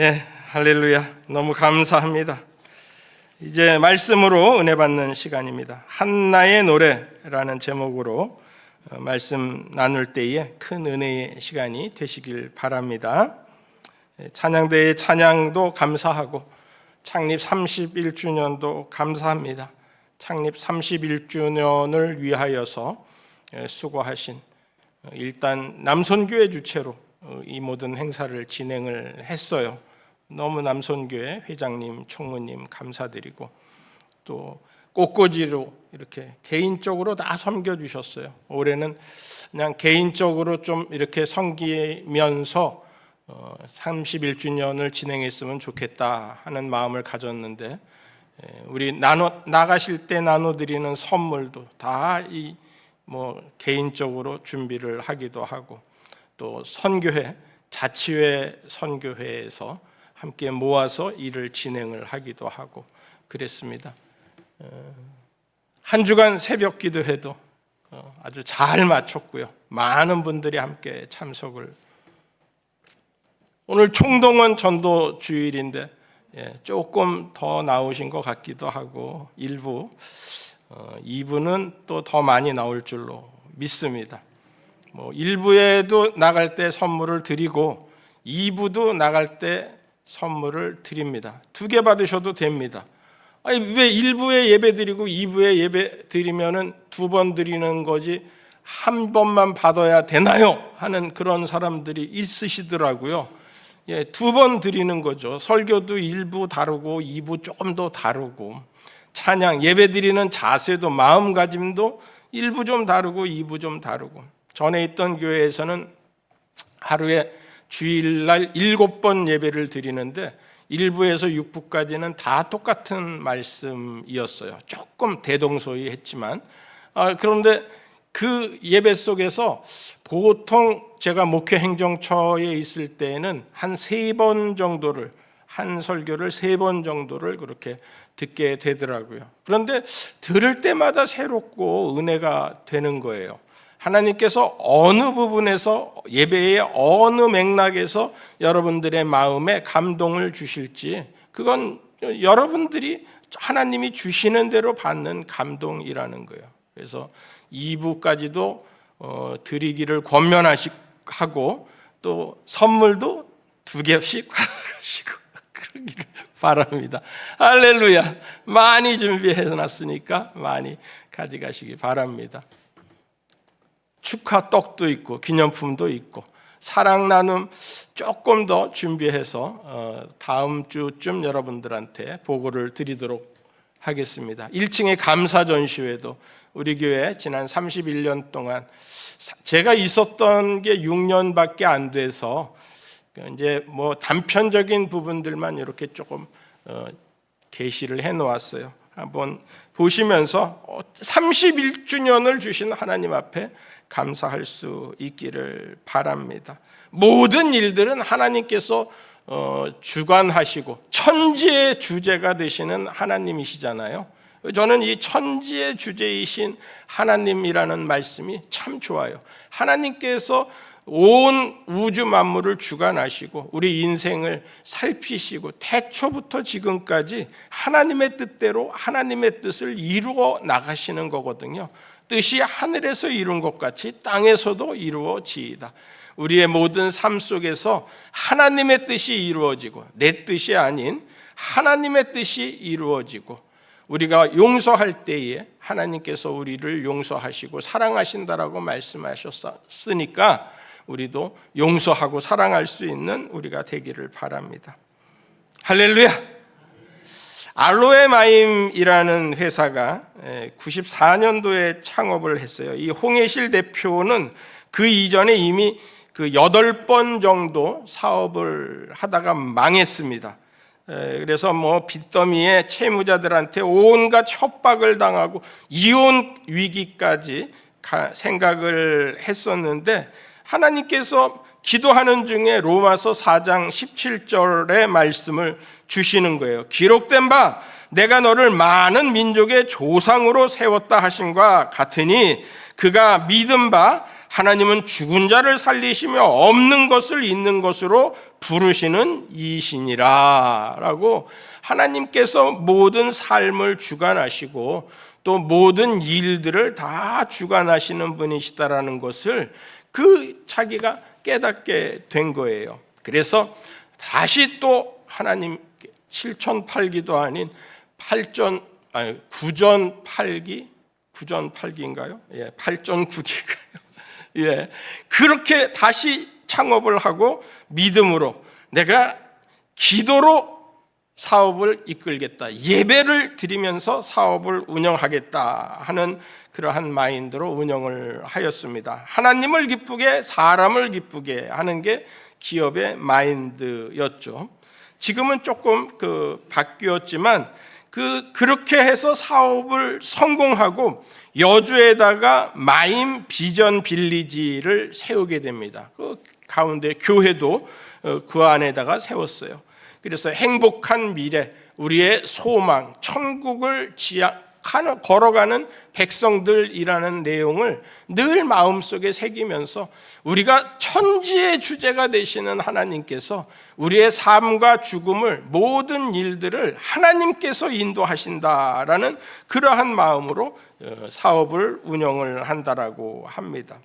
예, 할렐루야. 너무 감사합니다. 이제 말씀으로 은혜 받는 시간입니다. 한나의 노래라는 제목으로 말씀 나눌 때에 큰 은혜의 시간이 되시길 바랍니다. 찬양대의 찬양도 감사하고 창립 31주년도 감사합니다. 창립 31주년을 위하여서 수고하신 일단 남손교회 주체로 이 모든 행사를 진행을 했어요. 너무 남손교회 회장님, 총무님 감사드리고 또 꽃꽂이로 이렇게 개인적으로 다 섬겨주셨어요. 올해는 그냥 개인적으로 좀 이렇게 섬기면서 31주년을 진행했으면 좋겠다 하는 마음을 가졌는데, 우리 나가실 때 나눠드리는 선물도 다 개인적으로 준비를 하기도 하고, 또 선교회, 자치회 선교회에서 함께 모아서 일을 진행을 하기도 하고 그랬습니다. 한 주간 새벽 기도회도 아주 잘 마쳤고요. 많은 분들이 함께 참석을. 오늘 총동원 전도 주일인데 조금 더 나오신 것 같기도 하고, 일부 2부는 또 더 많이 나올 줄로 믿습니다. 1부에도 나갈 때 선물을 드리고 2부도 나갈 때 선물을 드립니다. 2개 받으셔도 됩니다. 아니, 왜 1부에 예배 드리고 2부에 예배 드리면은 2번 드리는 거지 한 번만 받아야 되나요? 하는 그런 사람들이 있으시더라고요. 2번 드리는 거죠. 설교도 1부 다르고 2부 조금 더 다르고, 찬양 예배 드리는 자세도 마음가짐도 1부 좀 다르고 2부 좀 다르고. 전에 있던 교회에서는 하루에 주일날 7번 예배를 드리는데 1부에서 6부까지는 다 똑같은 말씀이었어요. 조금 대동소이했지만, 그런데 그 예배 속에서 보통 제가 목회행정처에 있을 때에는 한 3번 정도를, 한 설교를 3번 정도를 그렇게 듣게 되더라고요. 그런데 들을 때마다 새롭고 은혜가 되는 거예요. 하나님께서 어느 부분에서, 예배의 어느 맥락에서 여러분들의 마음에 감동을 주실지, 그건 여러분들이 하나님이 주시는 대로 받는 감동이라는 거예요. 그래서 2부까지도 드리기를 권면하고, 또 선물도 2개씩 가지고 그러기를 바랍니다. 할렐루야. 많이 준비해 놨으니까 많이 가져가시기 바랍니다. 축하 떡도 있고 기념품도 있고, 사랑 나눔 조금 더 준비해서 다음 주쯤 여러분들한테 보고를 드리도록 하겠습니다. 1층의 감사 전시회도 우리 교회 지난 31년 동안, 제가 있었던 게 6년밖에 안 돼서 이제 단편적인 부분들만 이렇게 조금 게시를 해 놓았어요. 한번 보시면서 31주년을 주신 하나님 앞에 감사할 수 있기를 바랍니다. 모든 일들은 하나님께서 주관하시고 천지의 주제가 되시는 하나님이시잖아요. 저는 이 천지의 주제이신 하나님이라는 말씀이 참 좋아요. 하나님께서 온 우주 만물을 주관하시고 우리 인생을 살피시고 태초부터 지금까지 하나님의 뜻대로 하나님의 뜻을 이루어 나가시는 거거든요. 뜻이 하늘에서 이룬 것 같이 땅에서도 이루어지이다. 우리의 모든 삶 속에서 하나님의 뜻이 이루어지고, 내 뜻이 아닌 하나님의 뜻이 이루어지고, 우리가 용서할 때에 하나님께서 우리를 용서하시고 사랑하신다라고 말씀하셨으니까 우리도 용서하고 사랑할 수 있는 우리가 되기를 바랍니다. 할렐루야. 알로에마임이라는 회사가 94년도에 창업을 했어요. 이 홍해실 대표는 그 이전에 이미 8번 정도 사업을 하다가 망했습니다. 그래서 빚더미에 채무자들한테 온갖 협박을 당하고 이혼 위기까지 생각을 했었는데, 하나님께서 기도하는 중에 로마서 4장 17절의 말씀을 주시는 거예요. 기록된 바 내가 너를 많은 민족의 조상으로 세웠다 하심과 같으니, 그가 믿은 바 하나님은 죽은 자를 살리시며 없는 것을 있는 것으로 부르시는 이신이라 라고 하나님께서 모든 삶을 주관하시고 또 모든 일들을 다 주관하시는 분이시다라는 것을 자기가 깨닫게 된 거예요. 그래서 다시 또 하나님 7전8기도 아닌 9전8기인가요? 예, 8전9기인가요? 예, 그렇게 다시 창업을 하고 믿음으로 내가 기도로 사업을 이끌겠다, 예배를 드리면서 사업을 운영하겠다 하는 그러한 마인드로 운영을 하였습니다. 하나님을 기쁘게 사람을 기쁘게 하는 게 기업의 마인드였죠. 지금은 조금 바뀌었지만 그렇게 해서 사업을 성공하고 여주에다가 마임 비전 빌리지를 세우게 됩니다. 그 가운데 교회도 그 안에다가 세웠어요. 그래서 행복한 미래, 우리의 소망, 천국을 걸어가는 백성들이라는 내용을 늘 마음속에 새기면서 우리가 천지의 주제가 되시는 하나님께서 우리의 삶과 죽음을, 모든 일들을 하나님께서 인도하신다라는 그러한 마음으로 사업을 운영을 한다라고 합니다.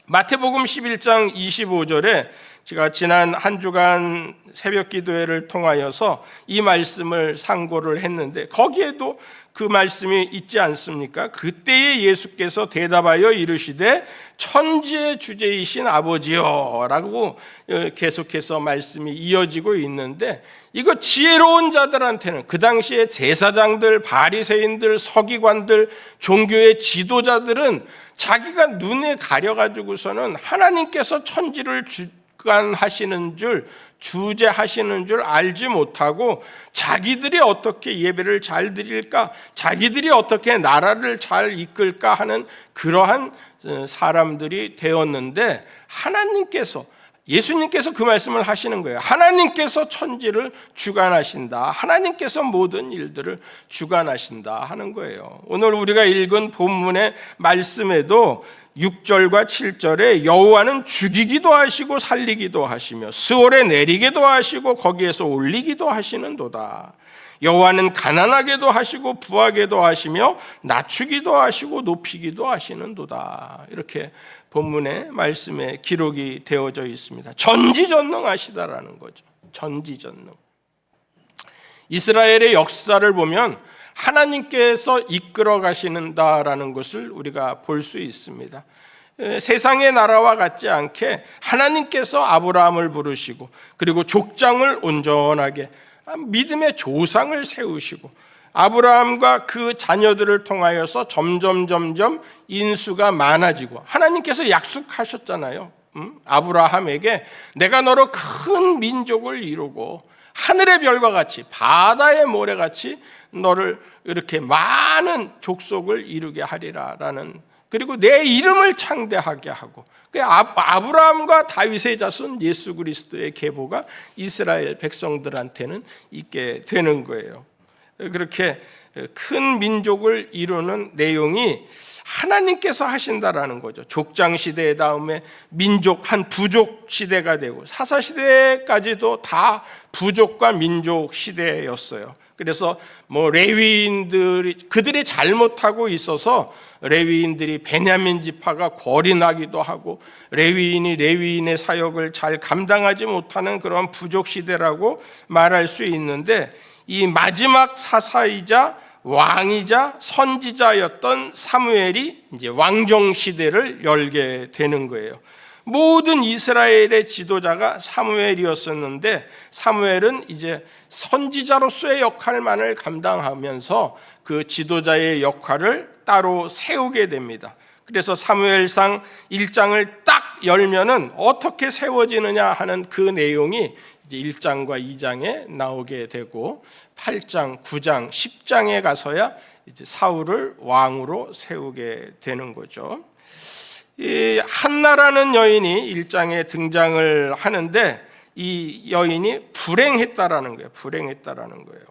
마태복음 11장 25절에 제가 지난 한 주간 새벽 기도회를 통하여서 이 말씀을 상고를 했는데 거기에도 그 말씀이 있지 않습니까? 그때에 예수께서 대답하여 이르시되 천지의 주제이신 아버지여 라고 계속해서 말씀이 이어지고 있는데, 이거 지혜로운 자들한테는, 그 당시에 제사장들, 바리새인들, 서기관들, 종교의 지도자들은 자기가 눈에 가려가지고서는 하나님께서 천지를 주관하시는 줄, 주재하시는 줄 알지 못하고 자기들이 어떻게 예배를 잘 드릴까, 자기들이 어떻게 나라를 잘 이끌까 하는 그러한 사람들이 되었는데, 하나님께서, 예수님께서 그 말씀을 하시는 거예요. 하나님께서 천지를 주관하신다, 하나님께서 모든 일들을 주관하신다 하는 거예요. 오늘 우리가 읽은 본문의 말씀에도 6절과 7절에 여호와는 죽이기도 하시고 살리기도 하시며 스올에 내리기도 하시고 거기에서 올리기도 하시는도다. 여호와는 가난하게도 하시고 부하게도 하시며 낮추기도 하시고 높이기도 하시는도다. 이렇게 본문의 말씀에 기록이 되어져 있습니다. 전지전능하시다라는 거죠. 전지전능. 이스라엘의 역사를 보면 하나님께서 이끌어 가시는다라는 것을 우리가 볼 수 있습니다. 세상의 나라와 같지 않게 하나님께서 아브라함을 부르시고 그리고 족장을 온전하게 믿음의 조상을 세우시고 아브라함과 그 자녀들을 통하여서 점점 인수가 많아지고, 하나님께서 약속하셨잖아요. 아브라함에게 내가 너로 큰 민족을 이루고 하늘의 별과 같이 바다의 모래같이 너를 이렇게 많은 족속을 이루게 하리라라는, 그리고 내 이름을 창대하게 하고, 아브라함과 다윗의 자손 예수 그리스도의 계보가 이스라엘 백성들한테는 있게 되는 거예요. 그렇게 큰 민족을 이루는 내용이 하나님께서 하신다라는 거죠. 족장 시대 다음에 민족, 한 부족 시대가 되고 사사 시대까지도 다 부족과 민족 시대였어요. 그래서 레위인들이 그들이 잘못하고 있어서 레위인들이 베냐민 지파가 궐이 나기도 하고 레위인이 레위인의 사역을 잘 감당하지 못하는 그런 부족 시대라고 말할 수 있는데, 이 마지막 사사이자 왕이자 선지자였던 사무엘이 이제 왕정 시대를 열게 되는 거예요. 모든 이스라엘의 지도자가 사무엘이었었는데, 사무엘은 이제 선지자로서의 역할만을 감당하면서 그 지도자의 역할을 따로 세우게 됩니다. 그래서 사무엘상 1장을 딱 열면은 어떻게 세워지느냐 하는 그 내용이 이제 1장과 2장에 나오게 되고 8장, 9장, 10장에 가서야 이제 사울을 왕으로 세우게 되는 거죠. 이 한나라는 여인이 1장에 등장을 하는데 이 여인이 불행했다라는 거예요. 불행했다라는 거예요.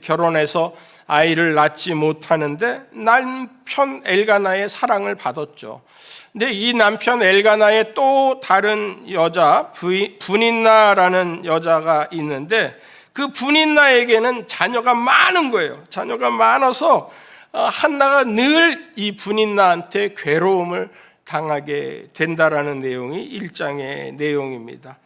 결혼해서 아이를 낳지 못하는데 남편 엘가나의 사랑을 받았죠. 근데 이 남편 엘가나의 또 다른 여자 분인나라는 여자가 있는데 그 분인나에게는 자녀가 많은 거예요. 자녀가 많아서 한나가 늘 이 분인나한테 괴로움을 당하게 된다라는 내용이 1장의 내용입니다.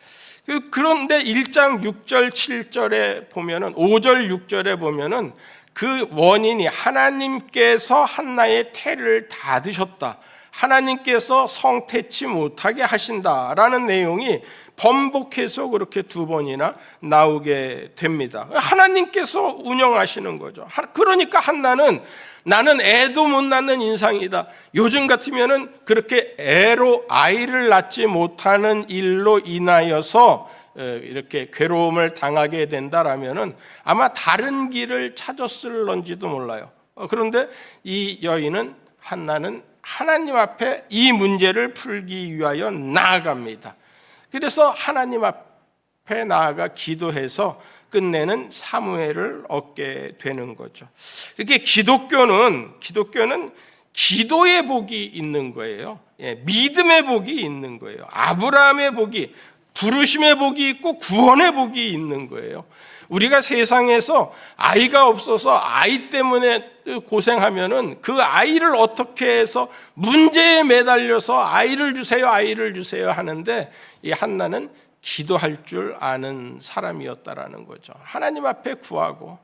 그런데 1장 6절 7절에 보면은 5절 6절에 보면은 그 원인이 하나님께서 한나의 태를 닫으셨다. 하나님께서 성태치 못하게 하신다라는 내용이 번복해서 그렇게 두 번이나 나오게 됩니다. 하나님께서 운영하시는 거죠. 그러니까 한나는 나는 애도 못 낳는 인상이다. 요즘 같으면은 그렇게 애로 아이를 낳지 못하는 일로 인하여서 이렇게 괴로움을 당하게 된다라면은 아마 다른 길을 찾았을런지도 몰라요. 그런데 이 여인은 한나는 하나님 앞에 이 문제를 풀기 위하여 나아갑니다. 그래서 하나님 앞에 나아가 기도해서 끝내는 사무엘을 얻게 되는 거죠. 이렇게 기독교는 기도의 복이 있는 거예요. 믿음의 복이 있는 거예요. 아브라함의 복이, 부르심의 복이 있고 구원의 복이 있는 거예요. 우리가 세상에서 아이가 없어서 아이 때문에 고생하면은 그 아이를 어떻게 해서 문제에 매달려서 아이를 주세요 하는데 이 한나는 기도할 줄 아는 사람이었다라는 거죠. 하나님 앞에 구하고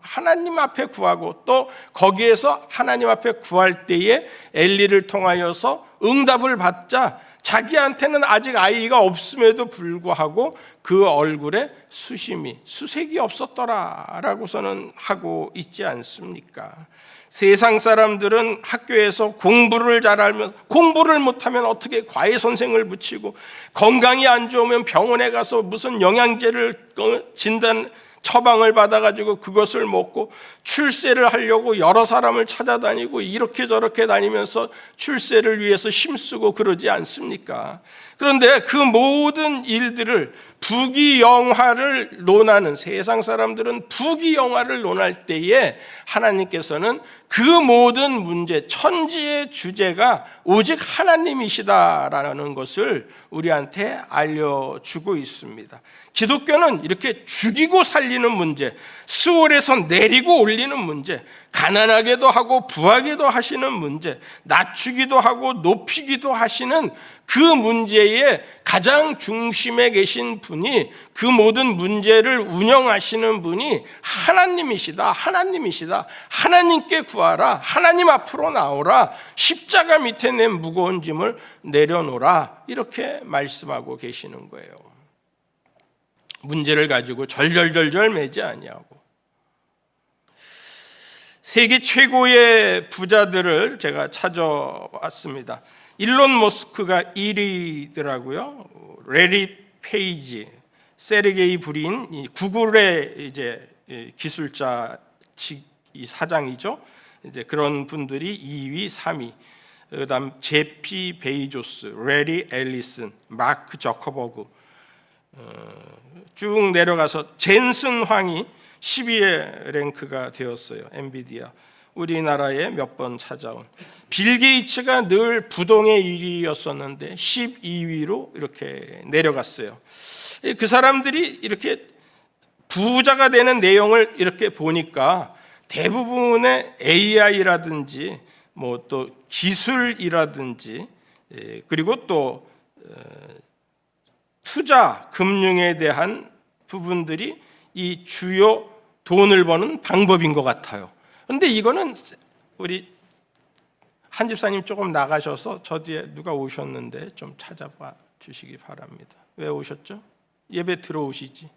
또 거기에서 하나님 앞에 구할 때에 엘리를 통하여서 응답을 받자 자기한테는 아직 아이가 없음에도 불구하고 그 얼굴에 수색이 없었더라라고서는 하고 있지 않습니까? 세상 사람들은 학교에서 공부를 잘하면 공부를 못하면 어떻게 과외 선생을 붙이고 건강이 안 좋으면 병원에 가서 무슨 영양제를 진단 처방을 받아가지고 그것을 먹고 출세를 하려고 여러 사람을 찾아다니고 이렇게 저렇게 다니면서 출세를 위해서 힘쓰고 그러지 않습니까? 그런데 그 모든 일들을 부귀영화를 논하는 세상 사람들은 부귀영화를 논할 때에 하나님께서는 그 모든 문제, 천지의 주제가 오직 하나님이시다라는 것을 우리한테 알려주고 있습니다. 기독교는 이렇게 죽이고 살리는 문제, 수월에서 내리고 올리는 문제, 가난하게도 하고 부하게도 하시는 문제, 낮추기도 하고 높이기도 하시는 그 문제의 가장 중심에 계신 분이, 그 모든 문제를 운영하시는 분이 하나님이시다. 하나님께 구하라. 하나님 앞으로 나오라. 십자가 밑에 내 무거운 짐을 내려놓으라. 이렇게 말씀하고 계시는 거예요. 문제를 가지고 절절절절 매지 아니하고. 세계 최고의 부자들을 제가 찾아왔습니다. 일론 머스크가 1위더라고요. 레리 페이지, 세르게이 브린, 구글의 이제 기술자 이 사장이죠. 이제 그런 분들이 2위, 3위. 그다음 제피 베이조스, 레리 앨리슨, 마크 저커버그 쭉 내려가서 젠슨 황이 10위의 랭크가 되었어요. 엔비디아. 우리나라에 몇 번 찾아온 빌 게이츠가 늘 부동의 1위였었는데 12위로 이렇게 내려갔어요. 그 사람들이 이렇게 부자가 되는 내용을 이렇게 보니까 대부분의 AI라든지 뭐 또 기술이라든지 그리고 또 투자, 금융에 대한 부분들이 이 주요 돈을 버는 방법인 것 같아요. 그런데 이거는 우리 한 집사님 조금 나가셔서 저 뒤에 누가 오셨는데 좀 찾아봐 주시기 바랍니다. 왜 오셨죠? 예배 들어오시지.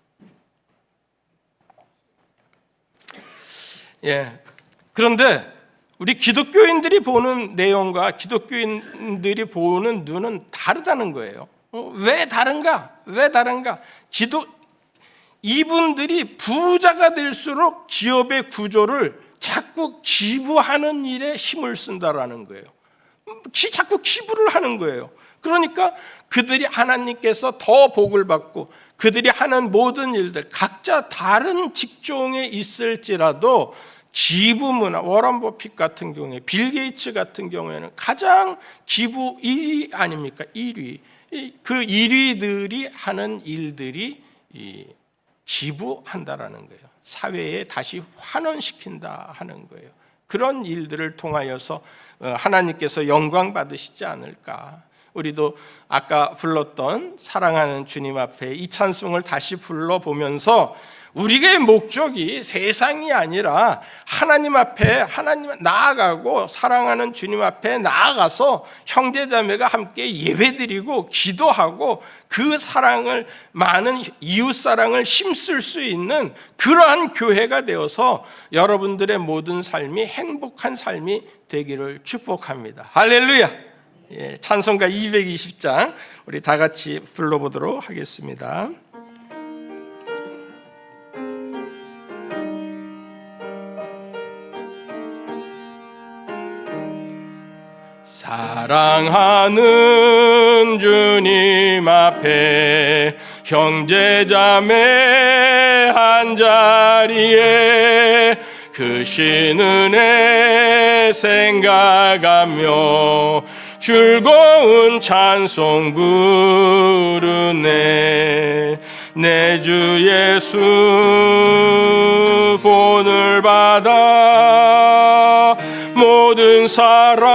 그런데 우리 기독교인들이 보는 내용과 기독교인들이 보는 눈은 다르다는 거예요. 왜 다른가? 이분들이 부자가 될수록 기업의 구조를 자꾸 기부하는 일에 힘을 쓴다라는 거예요. 자꾸 기부를 하는 거예요. 그러니까 그들이 하나님께서 더 복을 받고 그들이 하는 모든 일들 각자 다른 직종에 있을지라도 기부 문화, 워런 버핏 같은 경우에, 빌 게이츠 같은 경우에는 가장 기부 1위 아닙니까? 1위. 그 1위들이 하는 일들이 기부한다라는 거예요. 사회에 다시 환원시킨다 하는 거예요. 그런 일들을 통하여서 하나님께서 영광 받으시지 않을까. 우리도 아까 불렀던 사랑하는 주님 앞에 이 찬송을 다시 불러보면서 우리의 목적이 세상이 아니라 하나님 앞에 나아가고 사랑하는 주님 앞에 나아가서 형제자매가 함께 예배드리고 기도하고 그 사랑을, 많은 이웃사랑을 힘쓸 수 있는 그러한 교회가 되어서 여러분들의 모든 삶이 행복한 삶이 되기를 축복합니다. 할렐루야. 찬송가 220장 우리 다 같이 불러보도록 하겠습니다. 사랑하는 주님 앞에 형제자매 한자리에 그 신은혜 생각하며 즐거운 찬송 부르네. 내 주 예수 본을 받아 모든 사람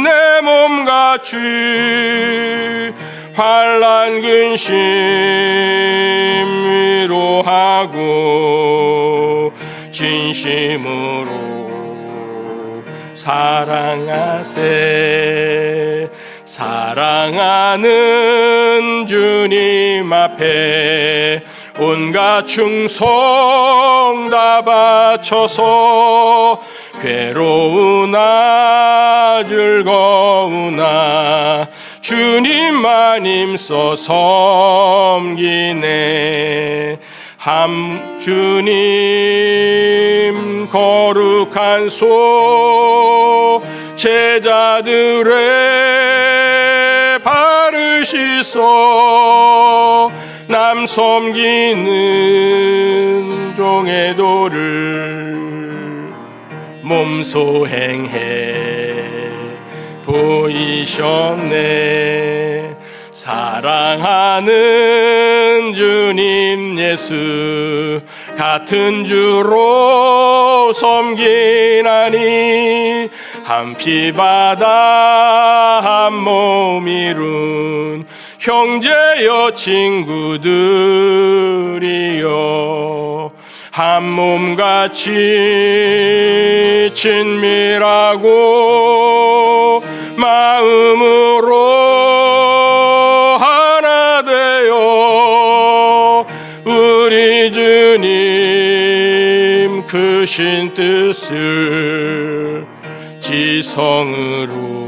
내 몸같이 환난 근심 위로하고 진심으로 사랑하세. 사랑하는 주님 앞에 온갖 충성 다 바쳐서 괴로우나 즐거우나 주님만 힘써 섬기네. 함 주님 거룩한 소 제자들의 발을 씻어 남 섬기는 종의 도를 몸소 행해 보이셨네. 사랑하는 주님 예수 같은 주로 섬기나니 한 피바다 한 몸 이룬 형제여 친구들이여 한 몸같이 친밀하고 마음으로 하나 되어 우리 주님 크신 뜻을 지성으로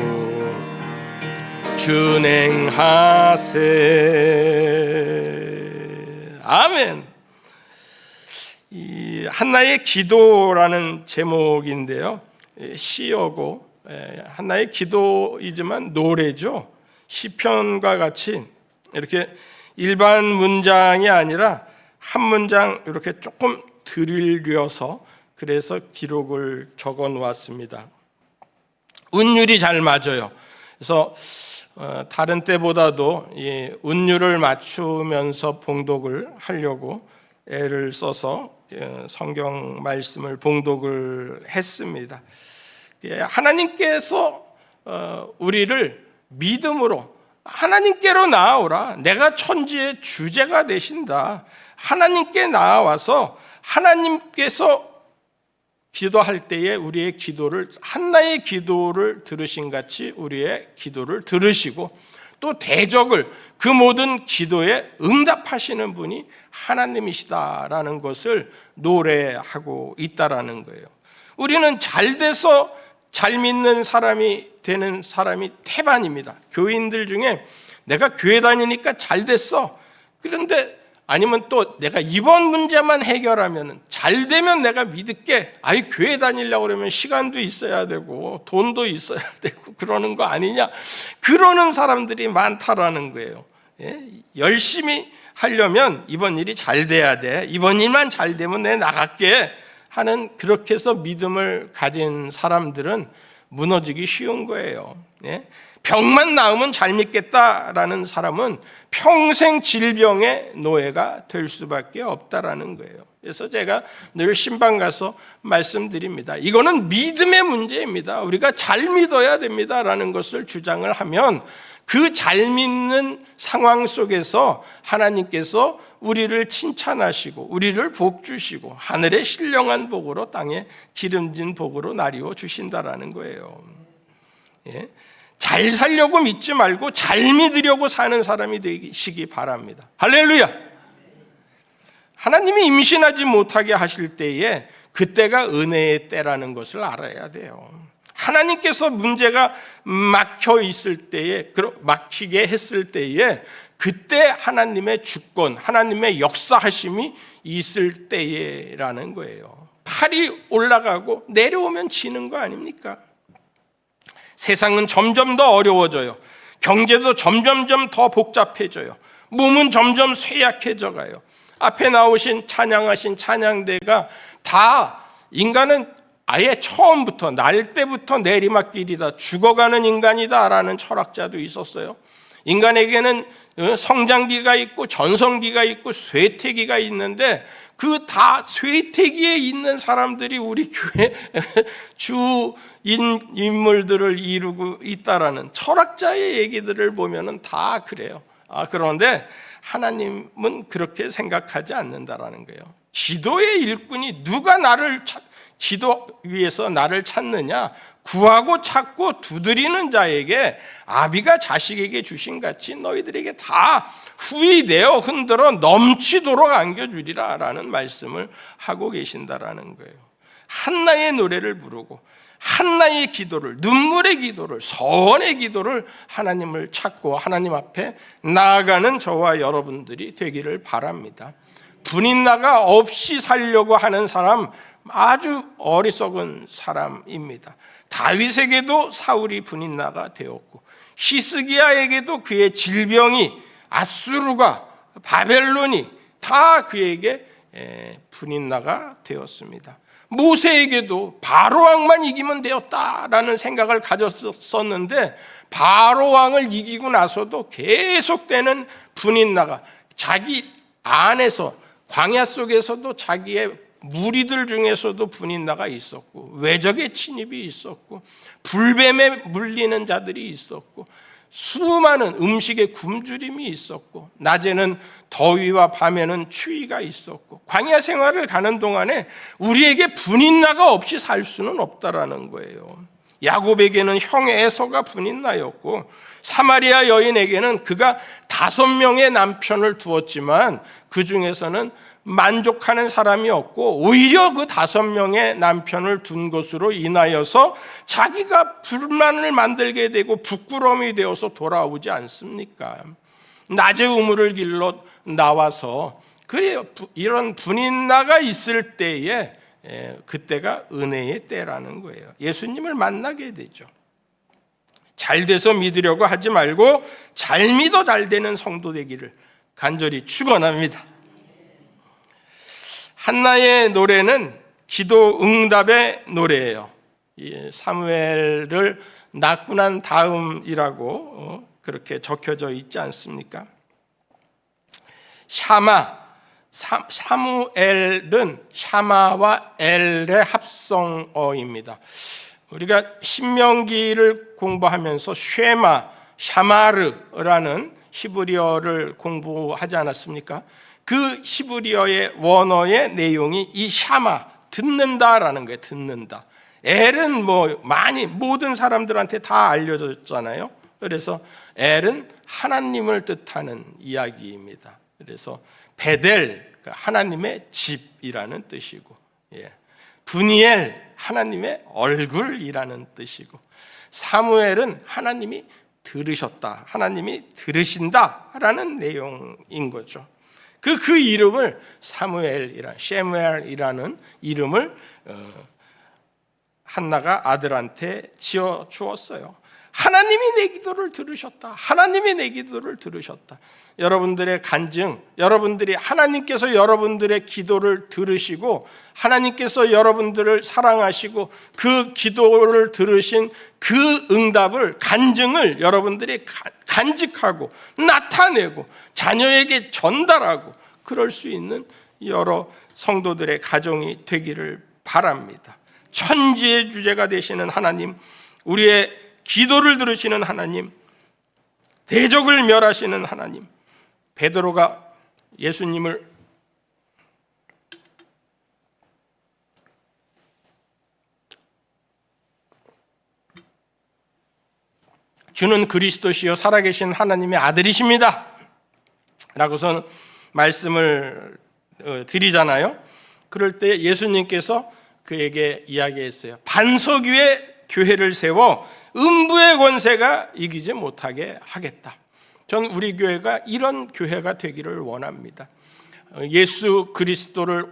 준행하세. 아멘. 이 한나의 기도라는 제목인데요, 시어고 한나의 기도이지만 노래죠. 시편과 같이 이렇게 일반 문장이 아니라 한 문장 이렇게 조금 들려서 그래서 기록을 적어 놓았습니다. 운율이 잘 맞아요. 그래서 다른 때보다도 이 운율을 맞추면서 봉독을 하려고 애를 써서 성경 말씀을 봉독을 했습니다. 하나님께서 우리를 믿음으로 하나님께로 나아오라. 내가 천지의 주제가 되신다. 하나님께 나아와서 하나님께서 기도할 때에 우리의 기도를, 한나의 기도를 들으신 같이 우리의 기도를 들으시고 또 대적을, 그 모든 기도에 응답하시는 분이 하나님이시다라는 것을 노래하고 있다라는 거예요. 우리는 잘 돼서 잘 믿는 사람이 되는 사람이 태반입니다. 교인들 중에 내가 교회 다니니까 잘 됐어. 그런데 아니면 또 내가 이번 문제만 해결하면 잘 되면 내가 믿을게. 아이 교회 다니려고 그러면 시간도 있어야 되고 돈도 있어야 되고 그러는 거 아니냐. 그러는 사람들이 많다라는 거예요. 열심히 하려면 이번 일이 잘 돼야 돼. 이번 일만 잘 되면 내 나갈게 하는, 그렇게 해서 믿음을 가진 사람들은 무너지기 쉬운 거예요. 병만 나으면 잘 믿겠다라는 사람은 평생 질병의 노예가 될 수밖에 없다라는 거예요. 그래서 제가 늘 신방 가서 말씀드립니다. 이거는 믿음의 문제입니다. 우리가 잘 믿어야 됩니다라는 것을 주장을 하면 그 잘 믿는 상황 속에서 하나님께서 우리를 칭찬하시고 우리를 복 주시고 하늘의 신령한 복으로 땅에 기름진 복으로 나리워 주신다라는 거예요. 잘 살려고 믿지 말고 잘 믿으려고 사는 사람이 되시기 바랍니다. 할렐루야! 하나님이 임신하지 못하게 하실 때에 그때가 은혜의 때라는 것을 알아야 돼요. 하나님께서 문제가 막혀 있을 때에, 막히게 했을 때에 그때 하나님의 주권, 하나님의 역사하심이 있을 때라는 거예요. 팔이 올라가고 내려오면 지는 거 아닙니까? 세상은 점점 더 어려워져요. 경제도 점점점 더 복잡해져요. 몸은 점점 쇠약해져 가요. 앞에 나오신 찬양하신 찬양대가 다 인간은 아예 처음부터 날 때부터 내리막길이다, 죽어가는 인간이다라는 철학자도 있었어요. 인간에게는 성장기가 있고 전성기가 있고 쇠퇴기가 있는데 그 다 쇠퇴기에 있는 사람들이 우리 교회 주 인물들을 이루고 있다라는 철학자의 얘기들을 보면은 다 그래요. 그런데 하나님은 그렇게 생각하지 않는다라는 거예요. 기도의 일꾼이 누가 기도 위에서 나를 찾느냐? 구하고 찾고 두드리는 자에게 아비가 자식에게 주신 같이 너희들에게 다 후이되어 흔들어 넘치도록 안겨주리라 라는 말씀을 하고 계신다라는 거예요. 한나의 노래를 부르고 한나의 기도를, 눈물의 기도를, 서원의 기도를 하나님을 찾고 하나님 앞에 나아가는 저와 여러분들이 되기를 바랍니다. 분인나가 없이 살려고 하는 사람, 아주 어리석은 사람입니다. 다윗에게도 사울이 분인나가 되었고 히스기야에게도 그의 질병이, 아수르가, 바벨론이 다 그에게 분인나가 되었습니다. 모세에게도 바로왕만 이기면 되었다라는 생각을 가졌었는데 바로왕을 이기고 나서도 계속되는 분인나가, 자기 안에서 광야 속에서도 자기의 무리들 중에서도 분인나가 있었고 외적의 침입이 있었고 불뱀에 물리는 자들이 있었고 수많은 음식의 굶주림이 있었고 낮에는 더위와 밤에는 추위가 있었고 광야 생활을 가는 동안에 우리에게 분인나가 없이 살 수는 없다라는 거예요. 야곱에게는 형 에서가 분인나였고 사마리아 여인에게는 그가 5명의 남편을 두었지만 그 중에서는 만족하는 사람이 없고 오히려 그 5명의 남편을 둔 것으로 인하여서 자기가 불만을 만들게 되고 부끄러움이 되어서 돌아오지 않습니까? 낮에 우물을 길러 나와서 그래요. 이런 분인나가 있을 때에 그때가 은혜의 때라는 거예요. 예수님을 만나게 되죠. 잘 돼서 믿으려고 하지 말고 잘 믿어 잘 되는 성도 되기를 간절히 축원합니다. 한나의 노래는 기도 응답의 노래예요. 사무엘을 낳고 난 다음이라고 그렇게 적혀져 있지 않습니까? 사무엘은 샤마와 엘의 합성어입니다. 우리가 신명기를 공부하면서 샤마르라는 히브리어를 공부하지 않았습니까? 그 히브리어의 원어의 내용이 이 샤마, 듣는다라는 거예요. 듣는다. 엘은 모든 사람들한테 다 알려졌잖아요. 그래서 엘은 하나님을 뜻하는 이야기입니다. 그래서 베델, 하나님의 집이라는 뜻이고, 브니엘, 하나님의 얼굴이라는 뜻이고, 사무엘은 하나님이 들으셨다, 하나님이 들으신다라는 내용인 거죠. 그 이름을 셰무엘이라는 이름을 한나가 아들한테 지어 주었어요. 하나님이 내 기도를 들으셨다. 하나님이 내 기도를 들으셨다. 여러분들의 간증, 여러분들이 하나님께서 여러분들의 기도를 들으시고 하나님께서 여러분들을 사랑하시고 그 기도를 들으신 그 응답을, 간증을 여러분들이 간직하고 나타내고 자녀에게 전달하고 그럴 수 있는 여러 성도들의 가정이 되기를 바랍니다. 천지의 주제가 되시는 하나님, 우리의 기도를 들으시는 하나님, 대적을 멸하시는 하나님. 베드로가 예수님을 주는 그리스도시요 살아계신 하나님의 아들이십니다 라고선 말씀을 드리잖아요. 그럴 때 예수님께서 그에게 이야기했어요. 반석 위에 교회를 세워 음부의 권세가 이기지 못하게 하겠다. 전 우리 교회가 이런 교회가 되기를 원합니다. 예수 그리스도를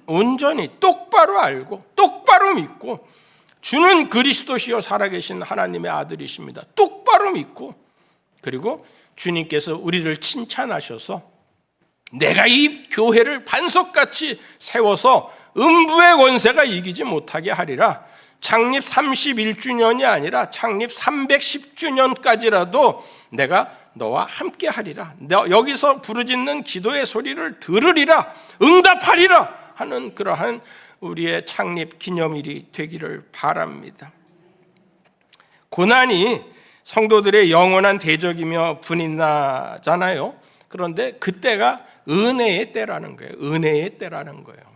온전히 똑바로 알고 똑바로 믿고 주는 그리스도시요 살아계신 하나님의 아들이십니다. 똑바로 믿고, 그리고 주님께서 우리를 칭찬하셔서 내가 이 교회를 반석같이 세워서 음부의 권세가 이기지 못하게 하리라. 창립 31주년이 아니라 창립 310주년까지라도 내가 너와 함께 하리라. 여기서 부르짖는 기도의 소리를 들으리라. 응답하리라 하는 그러한 우리의 창립 기념일이 되기를 바랍니다. 고난이 성도들의 영원한 대적이며 분이 나잖아요. 그런데 그때가 은혜의 때라는 거예요. 은혜의 때라는 거예요.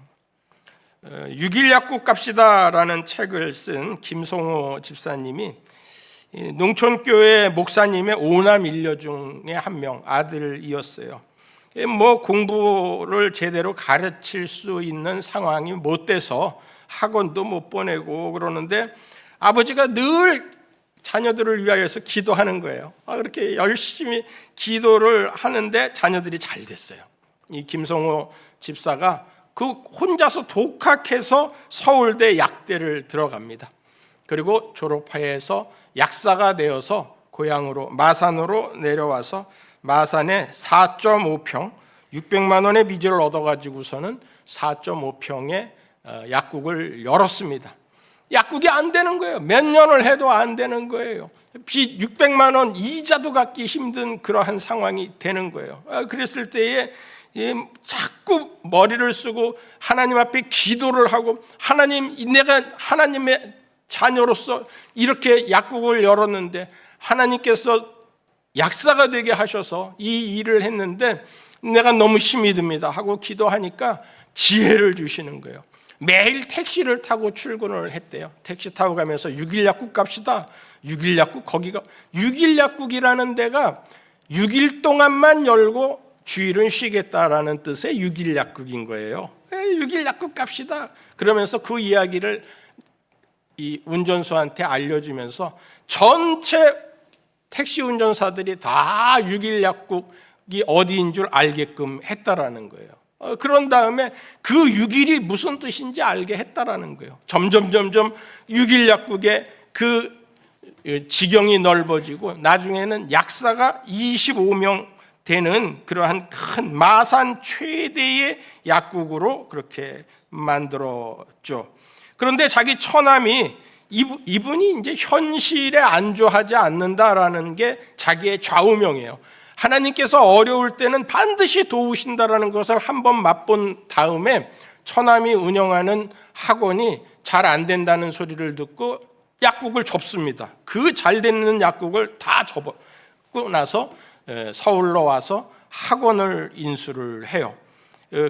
6일 약국 갑시다라는 책을 쓴 김성호 집사님이 농촌교회 목사님의 5남 1녀 중에 한 명, 아들이었어요. 공부를 제대로 가르칠 수 있는 상황이 못 돼서 학원도 못 보내고 그러는데 아버지가 늘 자녀들을 위하여서 기도하는 거예요. 그렇게 열심히 기도를 하는데 자녀들이 잘 됐어요. 이 김성호 집사가 그 혼자서 독학해서 서울대 약대를 들어갑니다. 그리고 졸업해서 약사가 되어서 고향으로 마산으로 내려와서 마산에 4.5평 600만 원의 빚을 얻어가지고서는 4.5평의 약국을 열었습니다. 약국이 안 되는 거예요. 몇 년을 해도 안 되는 거예요. 빚 600만 원 이자도 갚기 힘든 그러한 상황이 되는 거예요. 그랬을 때에 자꾸 머리를 쓰고 하나님 앞에 기도를 하고, 하나님, 내가 하나님의 자녀로서 이렇게 약국을 열었는데 하나님께서 약사가 되게 하셔서 이 일을 했는데 내가 너무 힘이 듭니다 하고 기도하니까 지혜를 주시는 거예요. 매일 택시를 타고 출근을 했대요. 택시 타고 가면서 6일 약국 갑시다. 6일 약국, 거기가 6일 약국이라는 데가 6일 동안만 열고 주일은 쉬겠다라는 뜻의 6일 약국인 거예요. 6일 약국 갑시다. 그러면서 그 이야기를 이 운전수한테 알려주면서 전체 택시 운전사들이 다 6일 약국이 어디인 줄 알게끔 했다라는 거예요. 그런 다음에 그 6일이 무슨 뜻인지 알게 했다라는 거예요. 점점 6일 약국의 그 지경이 넓어지고 나중에는 약사가 25명 되는 그러한 큰 마산 최대의 약국으로 그렇게 만들었죠. 그런데 자기 처남이 이분이 이제 현실에 안주하지 않는다라는 게 자기의 좌우명이에요. 하나님께서 어려울 때는 반드시 도우신다라는 것을 한번 맛본 다음에 처남이 운영하는 학원이 잘 안 된다는 소리를 듣고 약국을 접습니다. 그 잘 되는 약국을 다 접고 나서 서울로 와서 학원을 인수를 해요.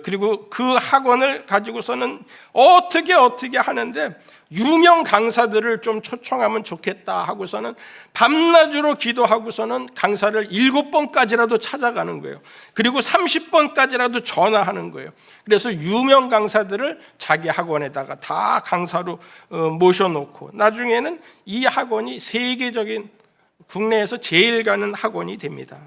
그리고 그 학원을 가지고서는 어떻게 하는데 유명 강사들을 좀 초청하면 좋겠다 하고서는 밤낮으로 기도하고서는 강사를 7번까지라도 찾아가는 거예요. 그리고 30번까지라도 전화하는 거예요. 그래서 유명 강사들을 자기 학원에다가 다 강사로 모셔놓고 나중에는 이 학원이 세계적인 국내에서 제일 가는 학원이 됩니다.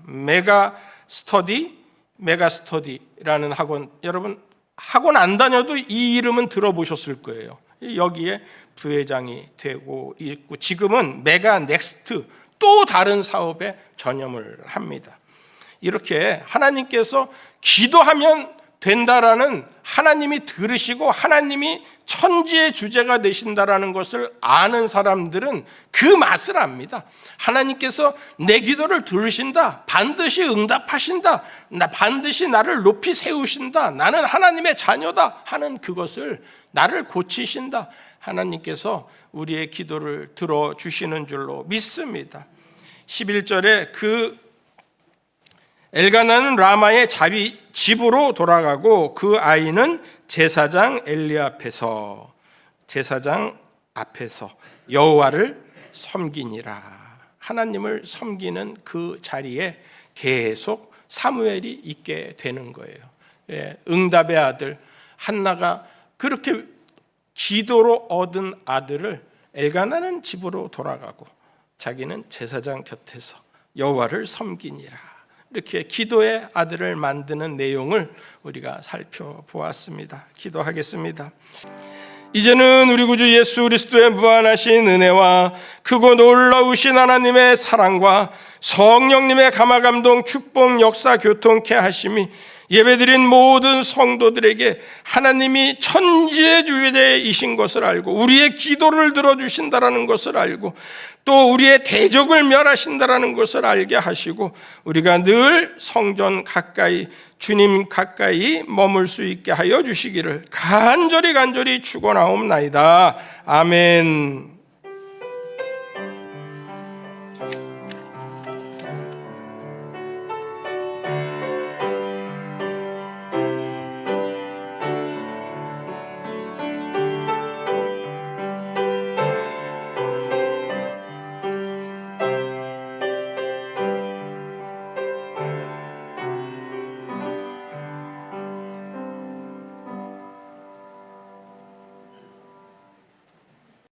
메가스터디라는 학원, 여러분 학원 안 다녀도 이 이름은 들어보셨을 거예요. 여기에 부회장이 되고 있고 지금은 메가 넥스트 또 다른 사업에 전념을 합니다. 이렇게 하나님께서 기도하면 된다라는, 하나님이 들으시고 하나님이 천지의 주제가 되신다라는 것을 아는 사람들은 그 맛을 압니다. 하나님께서 내 기도를 들으신다, 반드시 응답하신다, 반드시 나를 높이 세우신다, 나는 하나님의 자녀다 하는 그것을, 나를 고치신다, 하나님께서 우리의 기도를 들어주시는 줄로 믿습니다. 11절에 그 엘가나는 라마의 집으로 돌아가고 그 아이는 제사장 엘리 앞에서, 제사장 앞에서 여호와를 섬기니라. 하나님을 섬기는 그 자리에 계속 사무엘이 있게 되는 거예요. 응답의 아들 한나가 그렇게 기도로 얻은 아들을, 엘가나는 집으로 돌아가고 자기는 제사장 곁에서 여호와를 섬기니라. 이렇게 기도의 아들을 만드는 내용을 우리가 살펴보았습니다. 기도하겠습니다. 이제는 우리 구주 예수 그리스도의 무한하신 은혜와 크고 놀라우신 하나님의 사랑과 성령님의 감화감동 축복 역사 교통케 하심이 예배드린 모든 성도들에게 하나님이 천지의 주제이신 것을 알고 우리의 기도를 들어주신다라는 것을 알고 또 우리의 대적을 멸하신다라는 것을 알게 하시고 우리가 늘 성전 가까이, 주님 가까이 머물 수 있게 하여 주시기를 간절히 축원하옵나이다. 아멘.